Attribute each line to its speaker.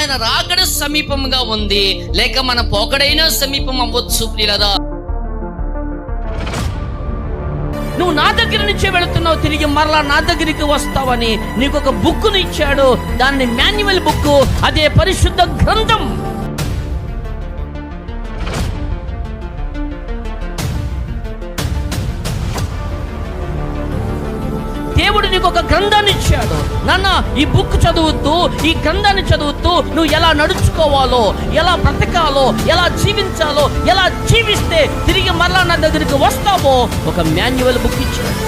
Speaker 1: ఆయన రాకడ సమీపంగా ఉంది, లేక మన పోకడైనా సమీపం అవ్వచ్చు ప్రియులారా. నువ్వు నా దగ్గర నుంచే వెళుతున్నావు, తిరిగి మరలా నా దగ్గరికి వస్తావని నీకు ఒక బుక్ను ఇచ్చాడు. దాన్ని మాన్యువల్ బుక్, అదే పరిశుద్ధ గ్రంథం. దేవుడు నీకు ఒక గ్రంథాన్ని ఇచ్చాడు. నాన్న, ఈ బుక్ చదువుతూ, ఈ గ్రంథాన్ని చదువుతూ నువ్వు ఎలా నడుచుకోవాలో, ఎలా బ్రతకాలో, ఎలా జీవించాలో, ఎలా జీవిస్తే తిరిగి మరలా నా దగ్గరికి వస్తావో ఒక మాన్యువల్ బుక్ ఇచ్చాడు.